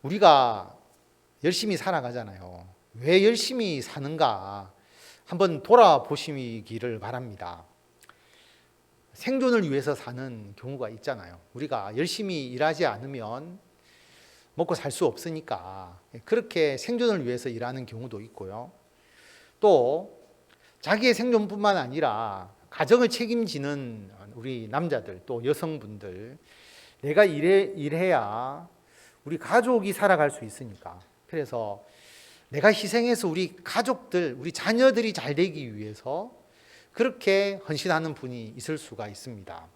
우리가 열심히 살아가잖아요. 왜 열심히 사는가 한번 돌아보시기를 바랍니다. 생존을 위해서 사는 경우가 있잖아요. 우리가 열심히 일하지 않으면 먹고 살 수 없으니까 그렇게 생존을 위해서 일하는 경우도 있고요. 또 자기의 생존뿐만 아니라 가정을 책임지는 우리 남자들 또 여성분들, 내가 일해야 우리 가족이 살아갈 수 있으니까, 그래서 내가 희생해서 우리 가족들, 우리 자녀들이 잘 되기 위해서 그렇게 헌신하는 분이 있을 수가 있습니다.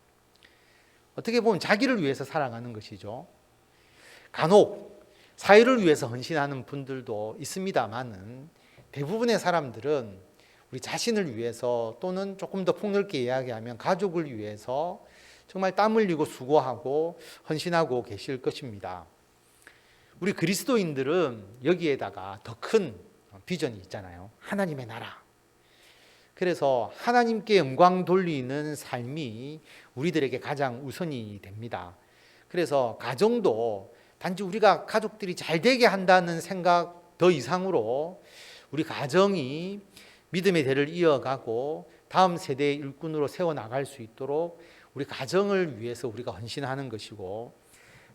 어떻게 보면 자기를 위해서 살아가는 것이죠. 간혹 사회를 위해서 헌신하는 분들도 있습니다만은 대부분의 사람들은 우리 자신을 위해서, 또는 조금 더 폭넓게 이야기하면 가족을 위해서 정말 땀 흘리고 수고하고 헌신하고 계실 것입니다. 우리 그리스도인들은 여기에다가 더 큰 비전이 있잖아요. 하나님의 나라. 그래서 하나님께 영광 돌리는 삶이 우리들에게 가장 우선이 됩니다. 그래서 가정도 단지 우리가 가족들이 잘 되게 한다는 생각 더 이상으로 우리 가정이 믿음의 대를 이어가고 다음 세대의 일꾼으로 세워나갈 수 있도록 우리 가정을 위해서 우리가 헌신하는 것이고,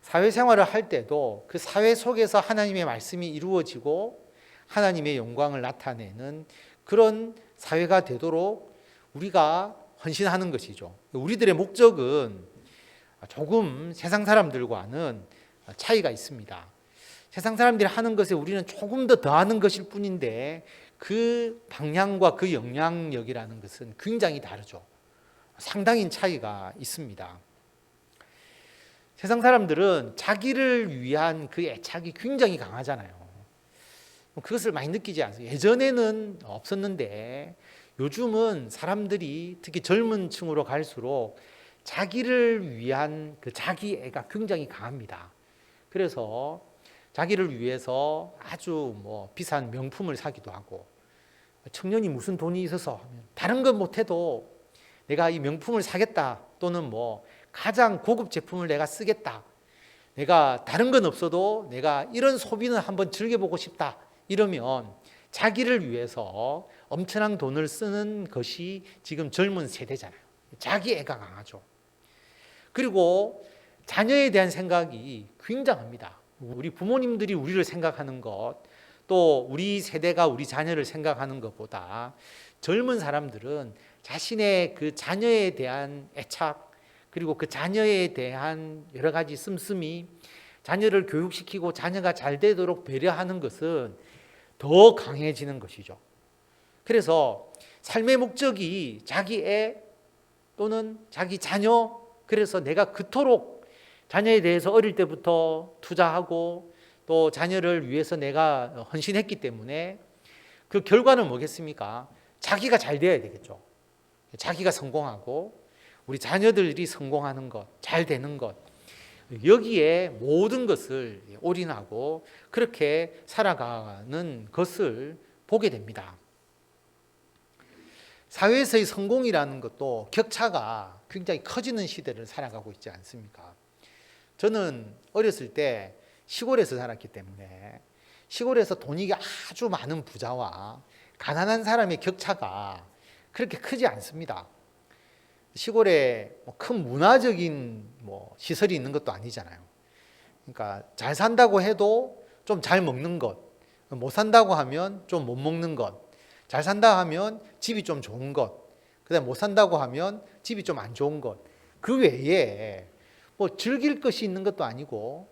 사회생활을 할 때도 그 사회 속에서 하나님의 말씀이 이루어지고 하나님의 영광을 나타내는 그런 사회가 되도록 우리가 헌신하는 것이죠. 우리들의 목적은 조금 세상 사람들과는 차이가 있습니다. 세상 사람들이 하는 것에 우리는 조금 더 더하는 것일 뿐인데 그 방향과 그 영향력이라는 것은 굉장히 다르죠. 상당히 차이가 있습니다. 세상 사람들은 자기를 위한 그 애착이 굉장히 강하잖아요. 그것을 많이 느끼지 않아요. 예전에는 없었는데 요즘은 사람들이 특히 젊은 층으로 갈수록 자기를 위한 그 자기애가 굉장히 강합니다. 그래서 자기를 위해서 아주 비싼 명품을 사기도 하고, 청년이 무슨 돈이 있어서 하면 다른 건 못해도 내가 이 명품을 사겠다, 또는 가장 고급 제품을 내가 쓰겠다, 내가 다른 건 없어도 내가 이런 소비는 한번 즐겨보고 싶다, 이러면 자기를 위해서 엄청난 돈을 쓰는 것이 지금 젊은 세대잖아요. 자기애가 강하죠. 그리고 자녀에 대한 생각이 굉장합니다. 우리 부모님들이 우리를 생각하는 것, 또 우리 세대가 우리 자녀를 생각하는 것보다 젊은 사람들은 자신의 그 자녀에 대한 애착, 그리고 그 자녀에 대한 여러 가지 씀씀이, 자녀를 교육시키고 자녀가 잘 되도록 배려하는 것은 더 강해지는 것이죠. 그래서 삶의 목적이 자기 애 또는 자기 자녀, 그래서 내가 그토록 자녀에 대해서 어릴 때부터 투자하고 또 자녀를 위해서 내가 헌신했기 때문에 그 결과는 뭐겠습니까? 자기가 잘 되어야 되겠죠. 자기가 성공하고 우리 자녀들이 성공하는 것, 잘 되는 것, 여기에 모든 것을 올인하고 그렇게 살아가는 것을 보게 됩니다. 사회에서의 성공이라는 것도 격차가 굉장히 커지는 시대를 살아가고 있지 않습니까? 저는 어렸을 때 시골에서 살았기 때문에 시골에서 돈이 아주 많은 부자와 가난한 사람의 격차가 그렇게 크지 않습니다. 시골에 큰 문화적인 시설이 있는 것도 아니잖아요. 그러니까 잘 산다고 해도 좀 잘 먹는 것, 못 산다고 하면 좀 못 먹는 것, 잘 산다 하면 집이 좀 좋은 것, 그다음에 못 산다고 하면 집이 좀 안 좋은 것, 그 외에 즐길 것이 있는 것도 아니고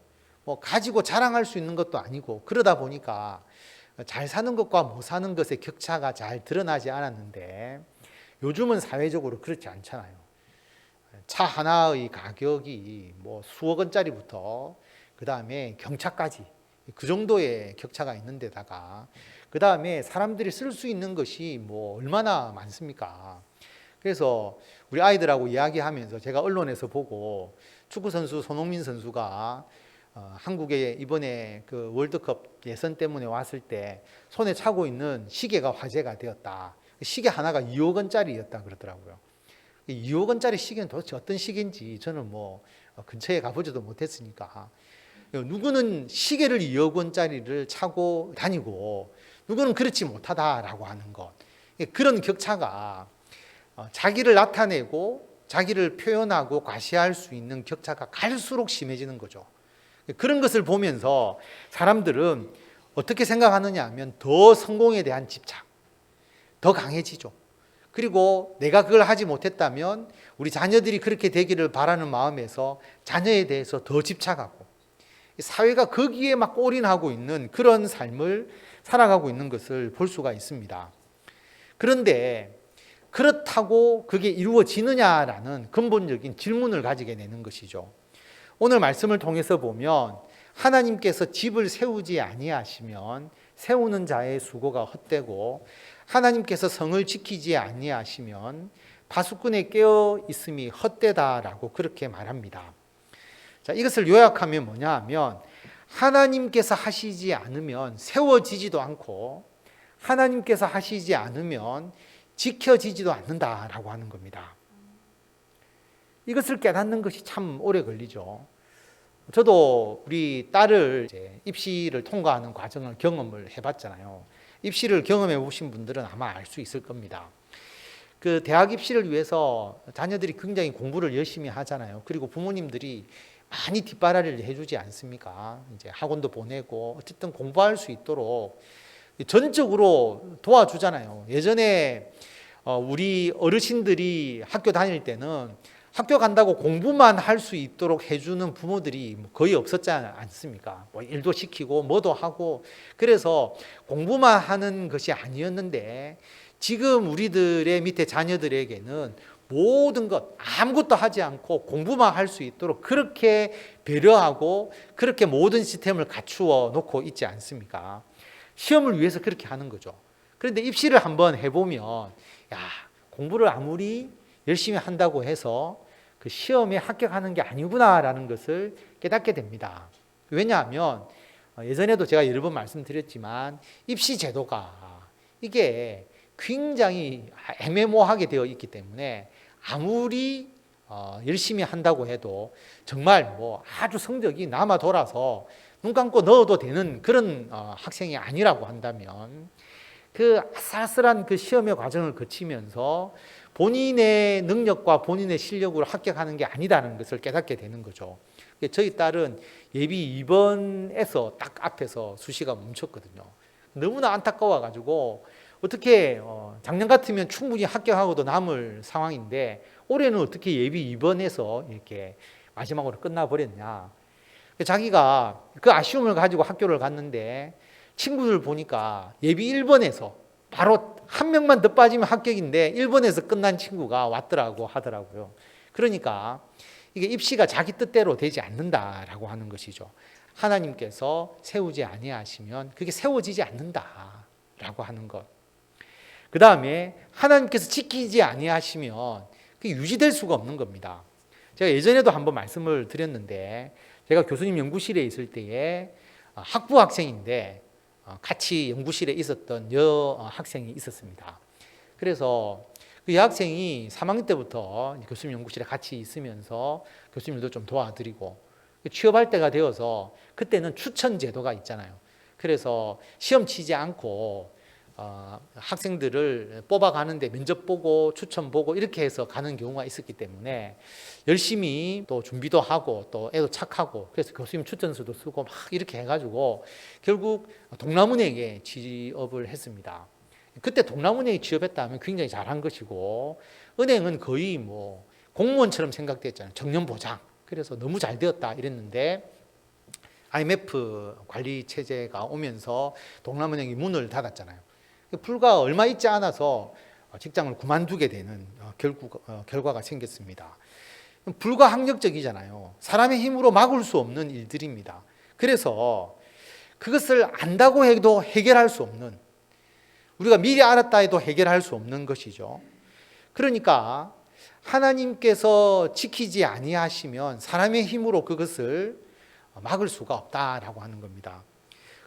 가지고 자랑할 수 있는 것도 아니고, 그러다 보니까 잘 사는 것과 못 사는 것의 격차가 잘 드러나지 않았는데 요즘은 사회적으로 그렇지 않잖아요. 차 하나의 가격이 수억 원짜리부터 그 다음에 경차까지 그 정도의 격차가 있는 데다가 그 다음에 사람들이 쓸 수 있는 것이 얼마나 많습니까? 그래서 우리 아이들하고 이야기하면서 제가 언론에서 보고 축구선수 손흥민 선수가 한국에 이번에 그 월드컵 예선 때문에 왔을 때 손에 차고 있는 시계가 화제가 되었다. 시계 하나가 2억 원짜리였다 그러더라고요. 2억 원짜리 시계는 도대체 어떤 시계인지 저는 근처에 가보지도 못했으니까 누구는 시계를 2억 원짜리를 차고 다니고 누구는 그렇지 못하다라고 하는 것. 그런 격차가 자기를 나타내고 자기를 표현하고 과시할 수 있는 격차가 갈수록 심해지는 거죠. 그런 것을 보면서 사람들은 어떻게 생각하느냐 하면 더 성공에 대한 집착, 더 강해지죠. 그리고 내가 그걸 하지 못했다면 우리 자녀들이 그렇게 되기를 바라는 마음에서 자녀에 대해서 더 집착하고 사회가 거기에 막 올인하고 있는 그런 삶을 살아가고 있는 것을 볼 수가 있습니다. 그런데 그렇다고 그게 이루어지느냐라는 근본적인 질문을 가지게 되는 것이죠. 오늘 말씀을 통해서 보면 하나님께서 집을 세우지 아니하시면 세우는 자의 수고가 헛되고 하나님께서 성을 지키지 아니하시면 파수꾼에 깨어 있음이 헛되다라고 그렇게 말합니다. 자, 이것을 요약하면 뭐냐 하면 하나님께서 하시지 않으면 세워지지도 않고 하나님께서 하시지 않으면 지켜지지도 않는다라고 하는 겁니다. 이것을 깨닫는 것이 참 오래 걸리죠. 저도 우리 딸을 이제 입시를 통과하는 과정을 경험을 해봤잖아요. 입시를 경험해 보신 분들은 아마 알 수 있을 겁니다. 그 대학 입시를 위해서 자녀들이 굉장히 공부를 열심히 하잖아요. 그리고 부모님들이 많이 뒷바라리를 해주지 않습니까? 이제 학원도 보내고 어쨌든 공부할 수 있도록 전적으로 도와주잖아요. 예전에 우리 어르신들이 학교 다닐 때는 학교 간다고 공부만 할 수 있도록 해주는 부모들이 거의 없었지 않습니까? 뭐 일도 시키고 뭐도 하고 그래서 공부만 하는 것이 아니었는데 지금 우리들의 밑에 자녀들에게는 모든 것 아무것도 하지 않고 공부만 할 수 있도록 그렇게 배려하고 그렇게 모든 시스템을 갖추어 놓고 있지 않습니까? 시험을 위해서 그렇게 하는 거죠. 그런데 입시를 한번 해보면 야, 공부를 아무리 열심히 한다고 해서 그 시험에 합격하는 게 아니구나라는 것을 깨닫게 됩니다. 왜냐하면 예전에도 제가 여러 번 말씀드렸지만 입시 제도가 이게 굉장히 애매모호하게 되어 있기 때문에 아무리 열심히 한다고 해도 정말 뭐 아주 성적이 남아 돌아서 눈 감고 넣어도 되는 그런 학생이 아니라고 한다면 그 아슬아슬한 그 시험의 과정을 거치면서 본인의 능력과 본인의 실력으로 합격하는 게 아니다는 것을 깨닫게 되는 거죠. 저희 딸은 예비 2번에서 딱 앞에서 수시가 멈췄거든요. 너무나 안타까워가지고 어떻게 작년 같으면 충분히 합격하고도 남을 상황인데 올해는 어떻게 예비 2번에서 이렇게 마지막으로 끝나버렸냐. 자기가 그 아쉬움을 가지고 학교를 갔는데 친구들 보니까 예비 1번에서 바로 한 명만 더 빠지면 합격인데 1번에서 끝난 친구가 왔더라고 하더라고요. 그러니까 이게 입시가 자기 뜻대로 되지 않는다라고 하는 것이죠. 하나님께서 세우지 아니하시면 그게 세워지지 않는다라고 하는 것. 그 다음에 하나님께서 지키지 아니하시면 그게 유지될 수가 없는 겁니다. 제가 예전에도 한번 말씀을 드렸는데 제가 교수님 연구실에 있을 때에 학부 학생인데 같이 연구실에 있었던 여학생이 있었습니다. 그래서 그 여학생이 3학년 때부터 교수님 연구실에 같이 있으면서 교수님도 좀 도와드리고 취업할 때가 되어서 그때는 추천 제도가 있잖아요. 그래서 시험 치지 않고 학생들을 뽑아가는데 면접 보고 추천 보고 이렇게 해서 가는 경우가 있었기 때문에 열심히 또 준비도 하고 또 애도 착하고 그래서 교수님 추천서도 쓰고 막 이렇게 해가지고 결국 동남은행에 취업을 했습니다. 그때 동남은행에 취업했다 하면 굉장히 잘한 것이고 은행은 거의 뭐 공무원처럼 생각됐잖아요. 정년보장. 그래서 너무 잘 되었다 이랬는데 IMF 관리 체제가 오면서 동남은행이 문을 닫았잖아요. 불과 얼마 있지 않아서 직장을 그만두게 되는 결과가 생겼습니다. 불가항력적이잖아요. 사람의 힘으로 막을 수 없는 일들입니다. 그래서 그것을 안다고 해도 해결할 수 없는, 우리가 미리 알았다 해도 해결할 수 없는 것이죠. 그러니까 하나님께서 지키지 아니하시면 사람의 힘으로 그것을 막을 수가 없다라고 하는 겁니다.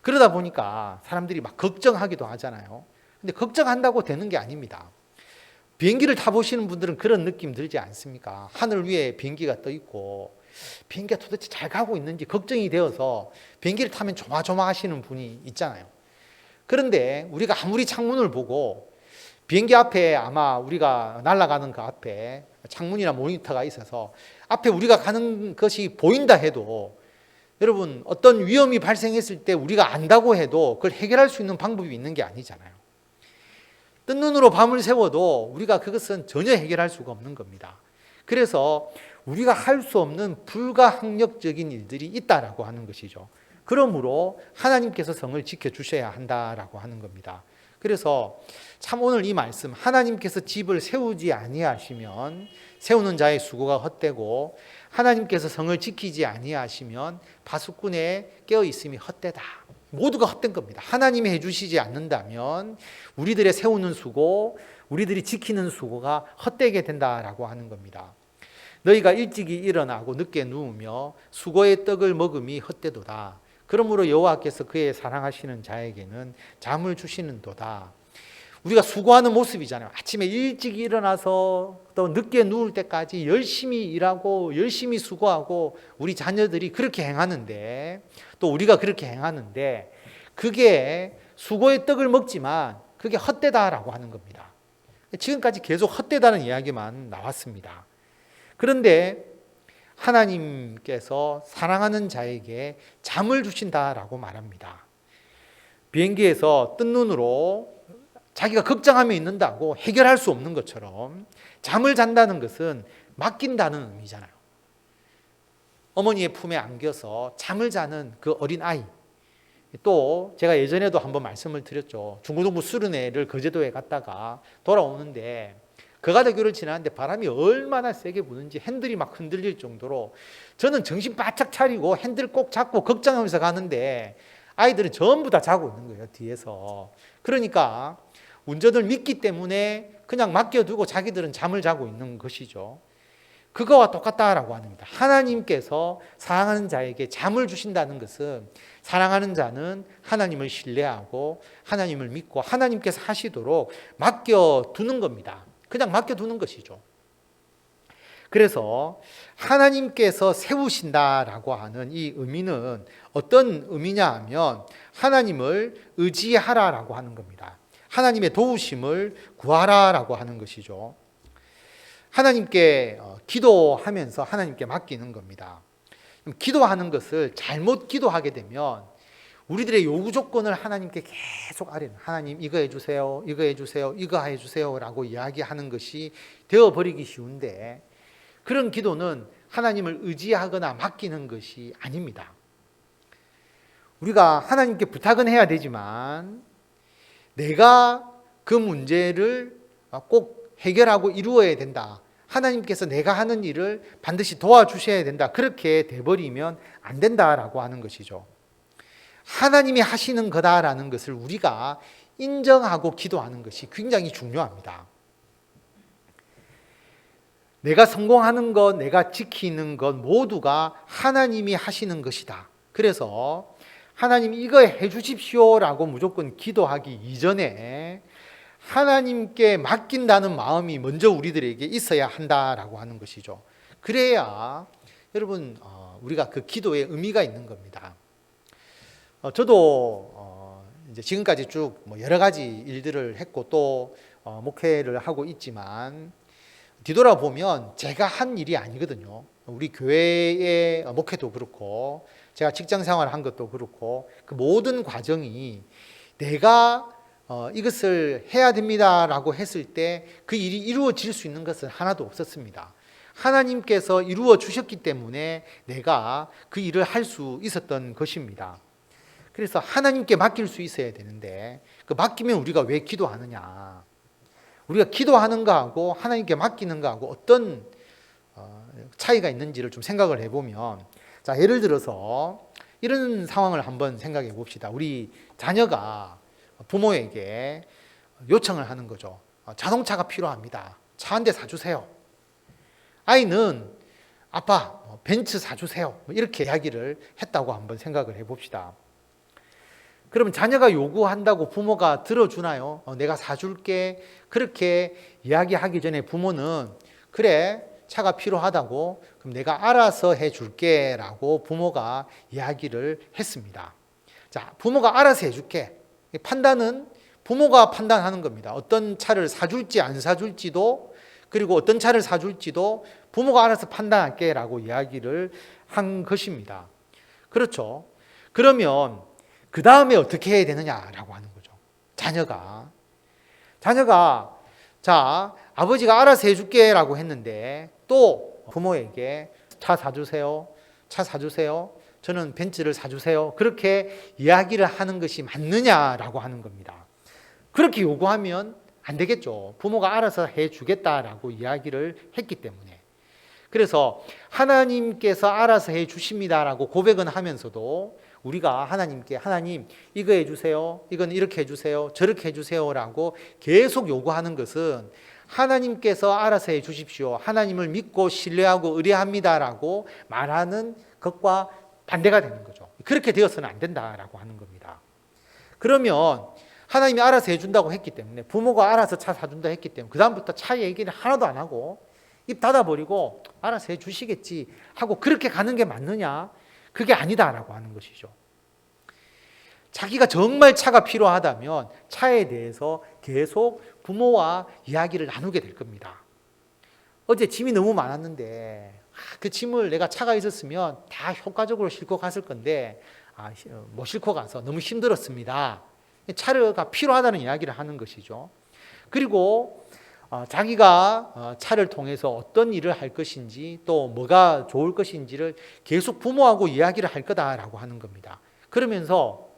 그러다 보니까 사람들이 막 걱정하기도 하잖아요. 근데 걱정한다고 되는 게 아닙니다. 비행기를 타보시는 분들은 그런 느낌 들지 않습니까? 하늘 위에 비행기가 떠 있고 비행기가 도대체 잘 가고 있는지 걱정이 되어서 비행기를 타면 조마조마하시는 분이 있잖아요. 그런데 우리가 아무리 창문을 보고 비행기 앞에 아마 우리가 날아가는 그 앞에 창문이나 모니터가 있어서 앞에 우리가 가는 것이 보인다 해도 여러분 어떤 위험이 발생했을 때 우리가 안다고 해도 그걸 해결할 수 있는 방법이 있는 게 아니잖아요. 뜬 눈으로 밤을 새워도 우리가 그것은 전혀 해결할 수가 없는 겁니다. 그래서 우리가 할 수 없는 불가항력적인 일들이 있다라고 하는 것이죠. 그러므로 하나님께서 성을 지켜주셔야 한다라고 하는 겁니다. 그래서 참 오늘 이 말씀, 하나님께서 집을 세우지 아니하시면 세우는 자의 수고가 헛되고 하나님께서 성을 지키지 아니하시면 파수꾼의 깨어 있음이 헛되다. 모두가 헛된 겁니다. 하나님이 해주시지 않는다면 우리들의 세우는 수고, 우리들이 지키는 수고가 헛되게 된다라고 하는 겁니다. 너희가 일찍이 일어나고 늦게 누우며 수고의 떡을 먹음이 헛되도다. 그러므로 여호와께서 그의 사랑하시는 자에게는 잠을 주시는도다. 우리가 수고하는 모습이잖아요. 아침에 일찍 일어나서 또 늦게 누울 때까지 열심히 일하고 열심히 수고하고 우리 자녀들이 그렇게 행하는데 또 우리가 그렇게 행하는데 그게 수고의 떡을 먹지만 그게 헛되다라고 하는 겁니다. 지금까지 계속 헛되다는 이야기만 나왔습니다. 그런데 하나님께서 사랑하는 자에게 잠을 주신다라고 말합니다. 비행기에서 뜬 눈으로 자기가 걱정함이 있는다고 해결할 수 없는 것처럼 잠을 잔다는 것은 맡긴다는 의미잖아요. 어머니의 품에 안겨서 잠을 자는 그 어린 아이. 또 제가 예전에도 한번 말씀을 드렸죠. 중고등부 수련회를 거제도에 갔다가 돌아오는데 거가대교를 지나는데 바람이 얼마나 세게 부는지 핸들이 막 흔들릴 정도로 저는 정신 바짝 차리고 핸들 꼭 잡고 걱정하면서 가는데 아이들은 전부 다 자고 있는 거예요, 뒤에서. 그러니까 운전을 믿기 때문에 그냥 맡겨두고 자기들은 잠을 자고 있는 것이죠. 그거와 똑같다라고 합니다. 하나님께서 사랑하는 자에게 잠을 주신다는 것은 사랑하는 자는 하나님을 신뢰하고 하나님을 믿고 하나님께서 하시도록 맡겨두는 겁니다. 그냥 맡겨두는 것이죠. 그래서 하나님께서 세우신다라고 하는 이 의미는 어떤 의미냐 하면 하나님을 의지하라라고 하는 겁니다. 하나님의 도우심을 구하라라고 하는 것이죠. 하나님께 기도하면서 하나님께 맡기는 겁니다. 기도하는 것을 잘못 기도하게 되면 우리들의 요구 조건을 하나님께 계속 아뢰는, 하나님 이거 해주세요, 이거 해주세요, 이거 해주세요 라고 이야기하는 것이 되어버리기 쉬운데 그런 기도는 하나님을 의지하거나 맡기는 것이 아닙니다. 우리가 하나님께 부탁은 해야 되지만 내가 그 문제를 꼭 해결하고 이루어야 된다. 하나님께서 내가 하는 일을 반드시 도와주셔야 된다. 그렇게 돼버리면 안 된다라고 하는 것이죠. 하나님이 하시는 거다라는 것을 우리가 인정하고 기도하는 것이 굉장히 중요합니다. 내가 성공하는 것, 내가 지키는 것 모두가 하나님이 하시는 것이다. 그래서 하나님 이거 해주십시오라고 무조건 기도하기 이전에 하나님께 맡긴다는 마음이 먼저 우리들에게 있어야 한다라고 하는 것이죠. 그래야 여러분 우리가 그 기도에 의미가 있는 겁니다. 저도 이제 지금까지 쭉 여러 가지 일들을 했고 또 목회를 하고 있지만 뒤돌아보면 제가 한 일이 아니거든요. 우리 교회의 목회도 그렇고 제가 직장 생활을 한 것도 그렇고 그 모든 과정이 내가 이것을 해야 됩니다라고 했을 때 그 일이 이루어질 수 있는 것은 하나도 없었습니다. 하나님께서 이루어 주셨기 때문에 내가 그 일을 할 수 있었던 것입니다. 그래서 하나님께 맡길 수 있어야 되는데 그 맡기면 우리가 왜 기도하느냐? 우리가 기도하는 거하고 하나님께 맡기는 거하고 어떤 차이가 있는지를 좀 생각을 해보면 자, 예를 들어서 이런 상황을 한번 생각해 봅시다. 우리 자녀가 부모에게 요청을 하는 거죠. 자동차가 필요합니다. 차 한 대 사주세요. 아이는 아빠 벤츠 사주세요. 이렇게 이야기를 했다고 한번 생각을 해봅시다. 그러면 자녀가 요구한다고 부모가 들어주나요? 내가 사줄게. 그렇게 이야기하기 전에 부모는 그래 차가 필요하다고 그럼 내가 알아서 해줄게 라고 부모가 이야기를 했습니다. 자, 부모가 알아서 해줄게. 판단은 부모가 판단하는 겁니다. 어떤 차를 사줄지 안 사줄지도, 그리고 어떤 차를 사줄지도 부모가 알아서 판단할게 라고 이야기를 한 것입니다. 그렇죠. 그러면 그 다음에 어떻게 해야 되느냐라고 하는 거죠. 자녀가 자, 아버지가 알아서 해줄게 라고 했는데 또 부모에게 차 사주세요, 저는 벤츠를 사주세요, 그렇게 이야기를 하는 것이 맞느냐라고 하는 겁니다. 그렇게 요구하면 안 되겠죠. 부모가 알아서 해주겠다라고 이야기를 했기 때문에. 그래서 하나님께서 알아서 해주십니다라고 고백은 하면서도 우리가 하나님께 하나님 이거 해주세요, 이건 이렇게 해주세요, 저렇게 해주세요라고 계속 요구하는 것은 하나님께서 알아서 해주십시오, 하나님을 믿고 신뢰하고 의뢰합니다라고 말하는 것과 반대가 되는 거죠. 그렇게 되어서는 안 된다라고 하는 겁니다. 그러면 하나님이 알아서 해준다고 했기 때문에, 부모가 알아서 차 사준다 했기 때문에 그 다음부터 차 얘기는 하나도 안 하고 입 닫아버리고 알아서 해주시겠지 하고 그렇게 가는 게 맞느냐? 그게 아니다라고 하는 것이죠. 자기가 정말 차가 필요하다면 차에 대해서 계속 부모와 이야기를 나누게 될 겁니다. 어제 짐이 너무 많았는데 그 짐을 내가 차가 있었으면 다 효과적으로 싣고 갔을 건데 못 싣고 가서 너무 힘들었습니다. 차가 필요하다는 이야기를 하는 것이죠. 그리고 자기가 차를 통해서 어떤 일을 할 것인지 또 뭐가 좋을 것인지를 계속 부모하고 이야기를 할 거다라고 하는 겁니다. 그러면서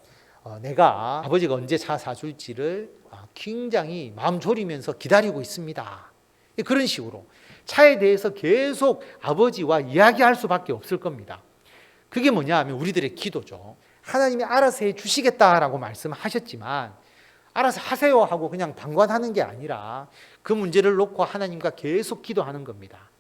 내가 아버지가 언제 차 사줄지를 굉장히 마음 졸이면서 기다리고 있습니다. 그런 식으로 차에 대해서 계속 아버지와 이야기할 수밖에 없을 겁니다. 그게 뭐냐 하면 우리들의 기도죠. 하나님이 알아서 해주시겠다라고 말씀하셨지만 알아서 하세요 하고 그냥 방관하는 게 아니라 그 문제를 놓고 하나님과 계속 기도하는 겁니다.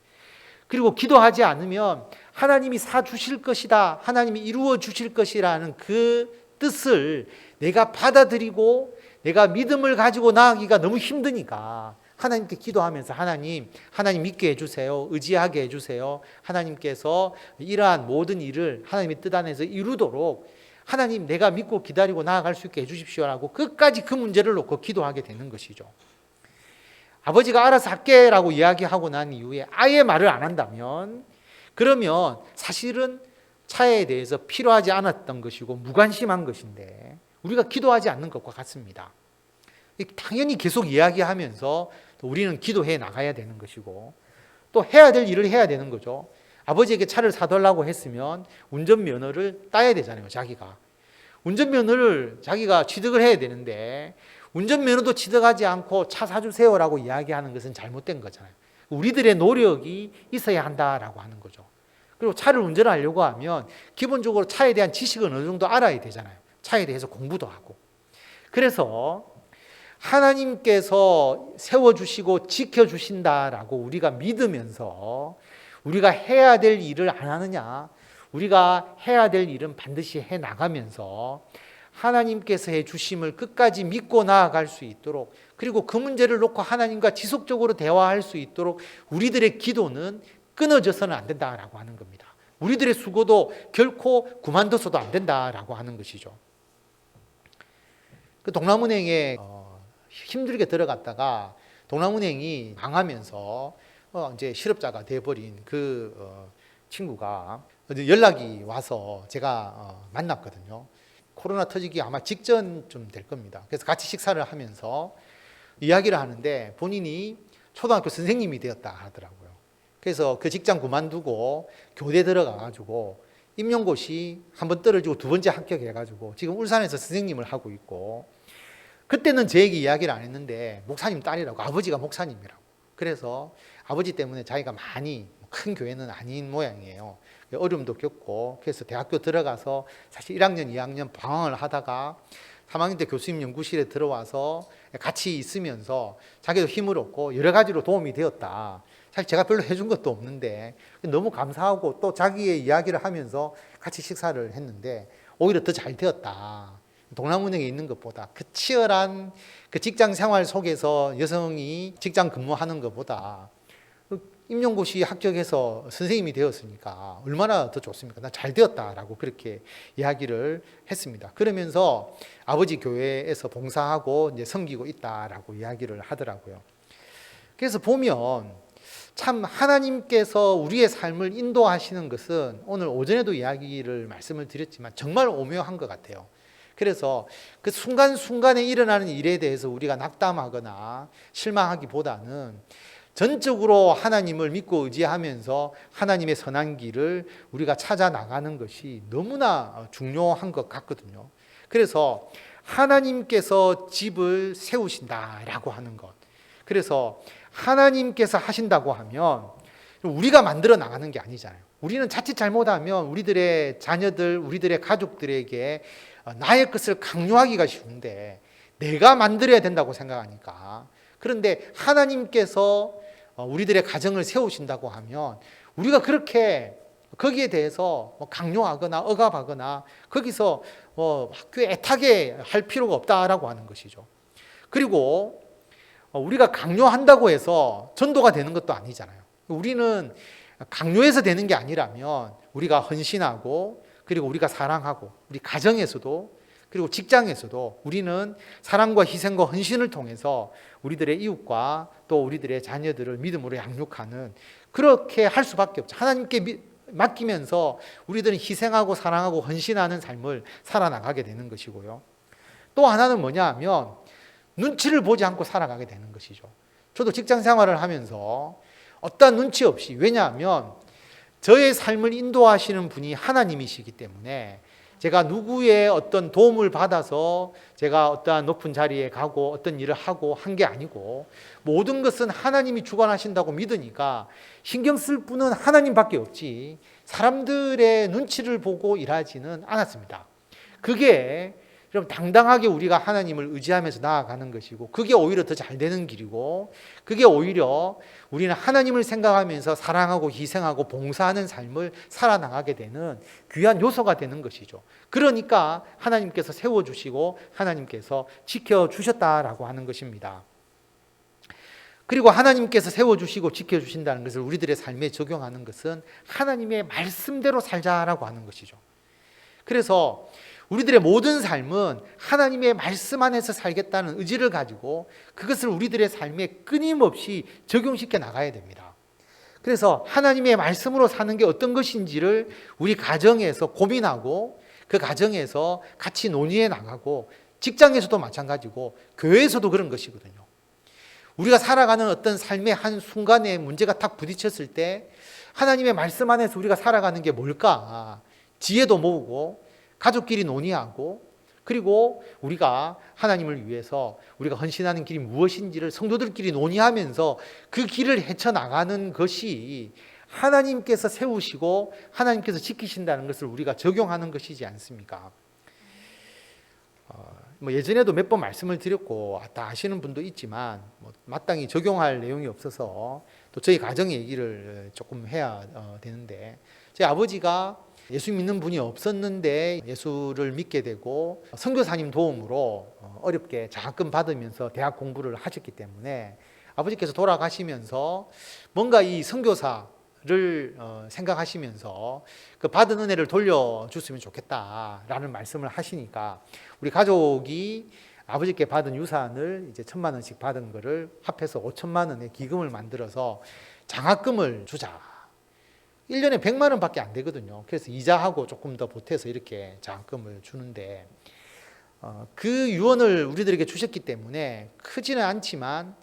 그리고 기도하지 않으면 하나님이 사주실 것이다, 하나님이 이루어 주실 것이라는 그 뜻을 내가 받아들이고 내가 믿음을 가지고 나아가기가 너무 힘드니까 하나님께 기도하면서 하나님 믿게 해주세요, 의지하게 해주세요, 하나님께서 이러한 모든 일을 하나님의 뜻 안에서 이루도록 하나님 내가 믿고 기다리고 나아갈 수 있게 해주십시오라고 끝까지 그 문제를 놓고 기도하게 되는 것이죠. 아버지가 알아서 할게 라고 이야기하고 난 이후에 아예 말을 안 한다면 그러면 사실은 차에 대해서 필요하지 않았던 것이고 무관심한 것인데 우리가 기도하지 않는 것과 같습니다. 당연히 계속 이야기하면서 우리는 기도해 나가야 되는 것이고 또 해야 될 일을 해야 되는 거죠. 아버지에게 차를 사달라고 했으면 운전면허를 따야 되잖아요. 자기가 운전면허를 자기가 취득을 해야 되는데 운전면허도 취득하지 않고 차 사주세요라고 이야기하는 것은 잘못된 거잖아요. 우리들의 노력이 있어야 한다라고 하는 거죠. 그리고 차를 운전하려고 하면 기본적으로 차에 대한 지식은 어느 정도 알아야 되잖아요. 차에 대해서 공부도 하고. 그래서 하나님께서 세워주시고 지켜주신다라고 우리가 믿으면서 우리가 해야 될 일을 안 하느냐, 우리가 해야 될 일은 반드시 해 나가면서 하나님께서 해주심을 끝까지 믿고 나아갈 수 있도록, 그리고 그 문제를 놓고 하나님과 지속적으로 대화할 수 있도록 우리들의 기도는 끊어져서는 안 된다라고 하는 겁니다. 우리들의 수고도 결코 그만둬서도 안 된다라고 하는 것이죠. 그 동남은행에 힘들게 들어갔다가 동남은행이 망하면서 이제 실업자가 돼버린 그 친구가 연락이 와서 제가 만났거든요. 코로나 터지기 아마 직전쯤 될 겁니다. 그래서 같이 식사를 하면서 이야기를 하는데 본인이 초등학교 선생님이 되었다 하더라고요. 그래서 그 직장 그만두고 교대 들어가가지고 임용고시 한 번 떨어지고 두 번째 합격해가지고 지금 울산에서 선생님을 하고 있고, 그때는 제에게 이야기를 안 했는데 목사님 딸이라고, 아버지가 목사님이라고. 그래서 아버지 때문에 자기가 많이, 큰 교회는 아닌 모양이에요. 어려움도 겪고, 그래서 대학교 들어가서 사실 1학년, 2학년 방황을 하다가 3학년 때 교수님 연구실에 들어와서 같이 있으면서 자기도 힘을 얻고 여러 가지로 도움이 되었다. 사실 제가 별로 해준 것도 없는데 너무 감사하고 또 자기의 이야기를 하면서 같이 식사를 했는데 오히려 더 잘 되었다. 동남은행에 있는 것보다 그 치열한 그 직장 생활 속에서 여성이 직장 근무하는 것보다 임용고시 합격해서 선생님이 되었으니까 얼마나 더 좋습니까? 나 잘 되었다라고 그렇게 이야기를 했습니다. 그러면서 아버지 교회에서 봉사하고 이제 섬기고 있다라고 이야기를 하더라고요. 그래서 보면 참 하나님께서 우리의 삶을 인도하시는 것은 오늘 오전에도 이야기를 말씀을 드렸지만 정말 오묘한 것 같아요. 그래서 그 순간순간에 일어나는 일에 대해서 우리가 낙담하거나 실망하기보다는 전적으로 하나님을 믿고 의지하면서 하나님의 선한 길을 우리가 찾아 나가는 것이 너무나 중요한 것 같거든요. 그래서 하나님께서 집을 세우신다라고 하는 것. 그래서 하나님께서 하신다고 하면 우리가 만들어 나가는 게 아니잖아요. 우리는 자칫 잘못하면 우리들의 자녀들, 우리들의 가족들에게 나의 것을 강요하기가 쉬운데 내가 만들어야 된다고 생각하니까. 그런데 하나님께서 우리들의 가정을 세우신다고 하면 우리가 그렇게 거기에 대해서 강요하거나 억압하거나 거기서 학교에 애타게 할 필요가 없다라고 하는 것이죠. 그리고 우리가 강요한다고 해서 전도가 되는 것도 아니잖아요. 우리는 강요해서 되는 게 아니라면 우리가 헌신하고 그리고 우리가 사랑하고 우리 가정에서도 그리고 직장에서도 우리는 사랑과 희생과 헌신을 통해서 우리들의 이웃과 또 우리들의 자녀들을 믿음으로 양육하는 그렇게 할 수밖에 없죠. 하나님께 맡기면서 우리들은 희생하고 사랑하고 헌신하는 삶을 살아나가게 되는 것이고요. 또 하나는 뭐냐 하면 눈치를 보지 않고 살아가게 되는 것이죠. 저도 직장 생활을 하면서 어떠한 눈치 없이, 왜냐하면 저의 삶을 인도하시는 분이 하나님이시기 때문에 제가 누구의 어떤 도움을 받아서 제가 어떠한 높은 자리에 가고 어떤 일을 하고 한 게 아니고 모든 것은 하나님이 주관하신다고 믿으니까 신경 쓸 분은 하나님밖에 없지 사람들의 눈치를 보고 일하지는 않았습니다. 그게 그럼 당당하게 우리가 하나님을 의지하면서 나아가는 것이고 그게 오히려 더 잘 되는 길이고 그게 오히려 우리는 하나님을 생각하면서 사랑하고 희생하고 봉사하는 삶을 살아나가게 되는 귀한 요소가 되는 것이죠. 그러니까 하나님께서 세워주시고 하나님께서 지켜주셨다라고 하는 것입니다. 그리고 하나님께서 세워주시고 지켜주신다는 것을 우리들의 삶에 적용하는 것은 하나님의 말씀대로 살자라고 하는 것이죠. 그래서 우리들의 모든 삶은 하나님의 말씀 안에서 살겠다는 의지를 가지고 그것을 우리들의 삶에 끊임없이 적용시켜 나가야 됩니다. 그래서 하나님의 말씀으로 사는 게 어떤 것인지를 우리 가정에서 고민하고 그 가정에서 같이 논의해 나가고 직장에서도 마찬가지고 교회에서도 그런 것이거든요. 우리가 살아가는 어떤 삶의 한 순간에 문제가 탁 부딪혔을 때 하나님의 말씀 안에서 우리가 살아가는 게 뭘까? 지혜도 모으고 가족끼리 논의하고 그리고 우리가 하나님을 위해서 우리가 헌신하는 길이 무엇인지를 성도들끼리 논의하면서 그 길을 헤쳐나가는 것이 하나님께서 세우시고 하나님께서 지키신다는 것을 우리가 적용하는 것이지 않습니까? 예전에도 몇 번 말씀을 드렸고 다 아시는 분도 있지만 마땅히 적용할 내용이 없어서 또 저희 가정 얘기를 조금 해야 되는데 저희 아버지가 예수 믿는 분이 없었는데 예수를 믿게 되고 선교사님 도움으로 어렵게 장학금 받으면서 대학 공부를 하셨기 때문에 아버지께서 돌아가시면서 뭔가 이 선교사를 생각하시면서 그 받은 은혜를 돌려줬으면 좋겠다라는 말씀을 하시니까 우리 가족이 아버지께 받은 유산을 이제 1,000만 원씩 받은 거를 합해서 5천만 원의 기금을 만들어서 장학금을 주자. 1년에 100만 원밖에 안 되거든요. 그래서 이자하고 조금 더 보태서 이렇게 장학금을 주는데 그 유언을 우리들에게 주셨기 때문에 크지는 않지만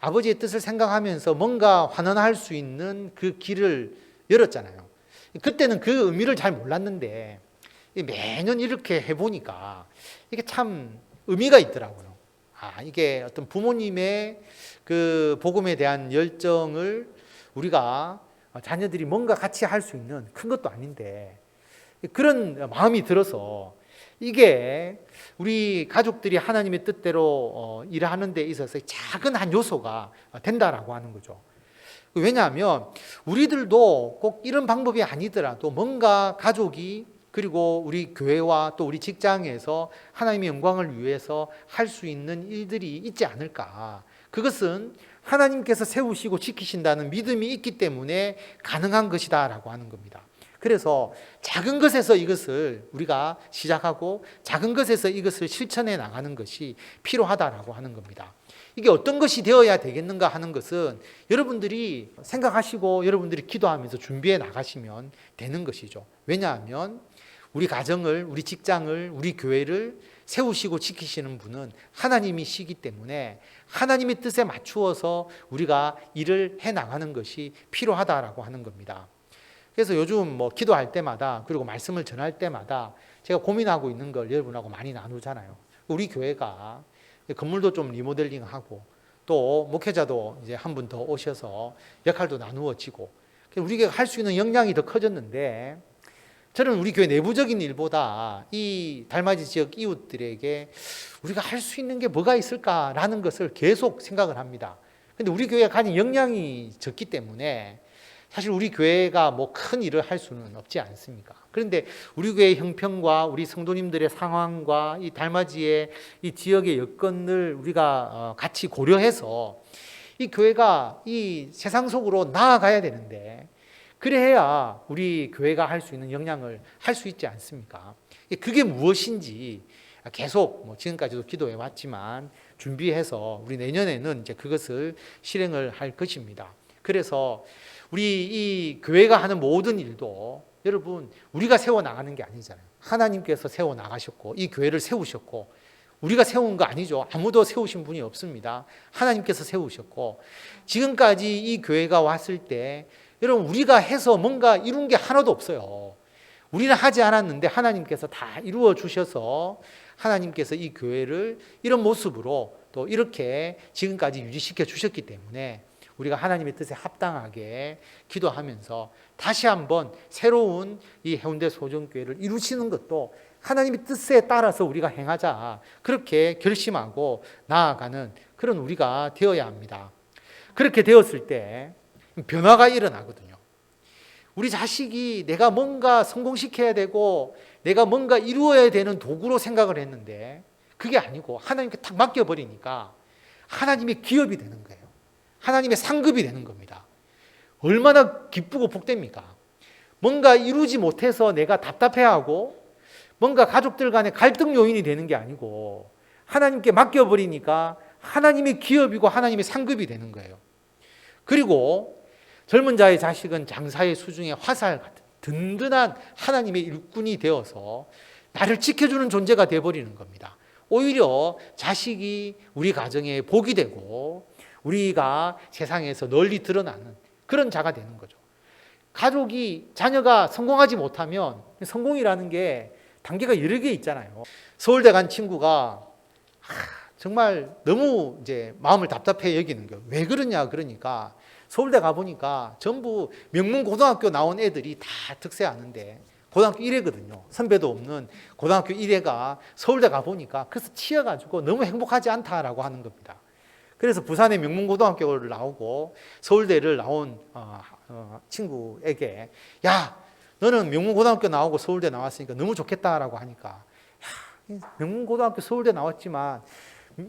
아버지의 뜻을 생각하면서 뭔가 환원할 수 있는 그 길을 열었잖아요. 그때는 그 의미를 잘 몰랐는데 매년 이렇게 해보니까 이게 참 의미가 있더라고요. 이게 어떤 부모님의 그 복음에 대한 열정을 우리가 자녀들이 뭔가 같이 할 수 있는 큰 것도 아닌데 그런 마음이 들어서 이게 우리 가족들이 하나님의 뜻대로 일하는 데 있어서 작은 한 요소가 된다라고 하는 거죠. 왜냐하면 우리들도 꼭 이런 방법이 아니더라도 뭔가 가족이 그리고 우리 교회와 또 우리 직장에서 하나님의 영광을 위해서 할 수 있는 일들이 있지 않을까. 그것은 하나님께서 세우시고 지키신다는 믿음이 있기 때문에 가능한 것이다라고 하는 겁니다. 그래서 작은 것에서 이것을 우리가 시작하고 작은 것에서 이것을 실천해 나가는 것이 필요하다라고 하는 겁니다. 이게 어떤 것이 되어야 되겠는가 하는 것은 여러분들이 생각하시고 여러분들이 기도하면서 준비해 나가시면 되는 것이죠. 왜냐하면 우리 가정을, 우리 직장을, 우리 교회를 세우시고 지키시는 분은 하나님이시기 때문에 하나님의 뜻에 맞추어서 우리가 일을 해 나가는 것이 필요하다라고 하는 겁니다. 그래서 요즘 기도할 때마다 그리고 말씀을 전할 때마다 제가 고민하고 있는 걸 여러분하고 많이 나누잖아요. 우리 교회가 건물도 좀 리모델링하고 또 목회자도 이제 한 분 더 오셔서 역할도 나누어지고 우리가 할 수 있는 역량이 더 커졌는데 저는 우리 교회 내부적인 일보다 이 달맞이 지역 이웃들에게 우리가 할 수 있는 게 뭐가 있을까라는 것을 계속 생각을 합니다. 근데 우리 교회가 가진 역량이 적기 때문에 사실 우리 교회가 큰 일을 할 수는 없지 않습니까? 그런데 우리 교회의 형편과 우리 성도님들의 상황과 이 달맞이의 이 지역의 여건을 우리가 같이 고려해서 이 교회가 이 세상 속으로 나아가야 되는데 그래야 우리 교회가 할 수 있는 역량을 할 수 있지 않습니까? 그게 무엇인지 계속 지금까지도 기도해 왔지만 준비해서 우리 내년에는 이제 그것을 실행을 할 것입니다. 그래서 우리 이 교회가 하는 모든 일도 여러분 우리가 세워 나가는 게 아니잖아요. 하나님께서 세워 나가셨고 이 교회를 세우셨고 우리가 세운 거 아니죠. 아무도 세우신 분이 없습니다. 하나님께서 세우셨고 지금까지 이 교회가 왔을 때 여러분 우리가 해서 뭔가 이룬 게 하나도 없어요. 우리는 하지 않았는데 하나님께서 다 이루어 주셔서 하나님께서 이 교회를 이런 모습으로 또 이렇게 지금까지 유지시켜 주셨기 때문에 우리가 하나님의 뜻에 합당하게 기도하면서 다시 한번 새로운 이 해운대 소정교회를 이루시는 것도 하나님의 뜻에 따라서 우리가 행하자 그렇게 결심하고 나아가는 그런 우리가 되어야 합니다. 그렇게 되었을 때 변화가 일어나거든요. 우리 자식이 내가 뭔가 성공시켜야 되고 내가 뭔가 이루어야 되는 도구로 생각을 했는데 그게 아니고 하나님께 탁 맡겨버리니까 하나님의 기업이 되는 거예요. 하나님의 상급이 되는 겁니다. 얼마나 기쁘고 복됩니까? 뭔가 이루지 못해서 내가 답답해하고 뭔가 가족들 간에 갈등 요인이 되는 게 아니고 하나님께 맡겨버리니까 하나님의 기업이고 하나님의 상급이 되는 거예요. 그리고 젊은 자의 자식은 장사의 수중에 화살 같은 든든한 하나님의 일꾼이 되어서 나를 지켜주는 존재가 되어버리는 겁니다. 오히려 자식이 우리 가정에 복이 되고 우리가 세상에서 널리 드러나는 그런 자가 되는 거죠. 가족이, 자녀가 성공하지 못하면 성공이라는 게 단계가 여러 개 있잖아요. 서울대 간 친구가 정말 너무 이제 마음을 답답해 여기는 거예요. 왜 그러냐 그러니까 서울대 가보니까 전부 명문 고등학교 나온 애들이 다 특세하는데 고등학교 1회거든요. 선배도 없는 고등학교 1회가 서울대 가보니까 그래서 치여가지고 너무 행복하지 않다라고 하는 겁니다. 그래서 부산의 명문고등학교를 나오고 서울대를 나온 친구에게 야 너는 명문고등학교 나오고 서울대 나왔으니까 너무 좋겠다라고 하니까 야, 명문고등학교 서울대 나왔지만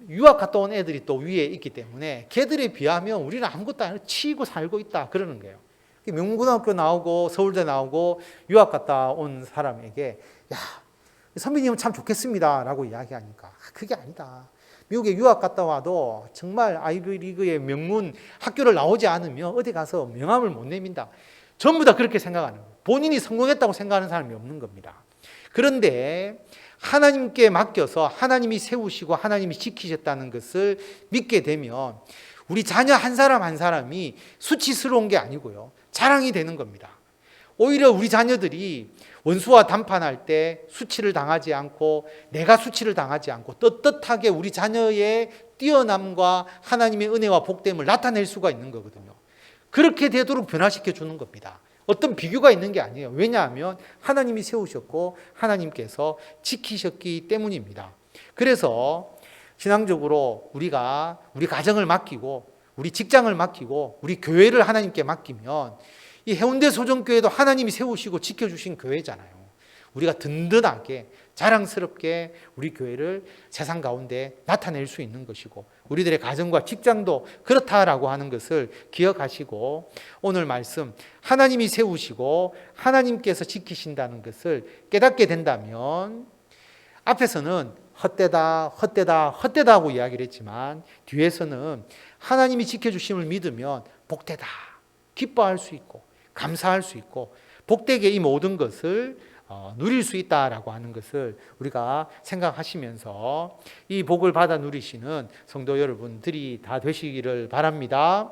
유학 갔다 온 애들이 또 위에 있기 때문에 걔들에 비하면 우리는 아무것도 아니고 치이고 살고 있다 그러는 거예요. 명문고등학교 나오고 서울대 나오고 유학 갔다 온 사람에게 야 선배님은 참 좋겠습니다 라고 이야기하니까 그게 아니다. 미국에 유학 갔다 와도 정말 아이비리그의 명문 학교를 나오지 않으면 어디 가서 명함을 못 내민다. 전부 다 그렇게 생각하는 거예요. 본인이 성공했다고 생각하는 사람이 없는 겁니다. 그런데 하나님께 맡겨서 하나님이 세우시고 하나님이 지키셨다는 것을 믿게 되면 우리 자녀 한 사람 한 사람이 수치스러운 게 아니고요. 자랑이 되는 겁니다. 오히려 우리 자녀들이 원수와 담판할 때 수치를 당하지 않고 내가 수치를 당하지 않고 떳떳하게 우리 자녀의 뛰어남과 하나님의 은혜와 복됨을 나타낼 수가 있는 거거든요. 그렇게 되도록 변화시켜 주는 겁니다. 어떤 비교가 있는 게 아니에요. 왜냐하면 하나님이 세우셨고 하나님께서 지키셨기 때문입니다. 그래서 신앙적으로 우리가 우리 가정을 맡기고 우리 직장을 맡기고 우리 교회를 하나님께 맡기면 이 해운대 소정교회도 하나님이 세우시고 지켜주신 교회잖아요. 우리가 든든하게 자랑스럽게 우리 교회를 세상 가운데 나타낼 수 있는 것이고 우리들의 가정과 직장도 그렇다라고 하는 것을 기억하시고 오늘 말씀 하나님이 세우시고 하나님께서 지키신다는 것을 깨닫게 된다면 앞에서는 헛되다 헛되다 헛되다 하고 이야기를 했지만 뒤에서는 하나님이 지켜주심을 믿으면 복되다 기뻐할 수 있고 감사할 수 있고 복되게 이 모든 것을 누릴 수 있다라고 하는 것을 우리가 생각하시면서 이 복을 받아 누리시는 성도 여러분들이 다 되시기를 바랍니다.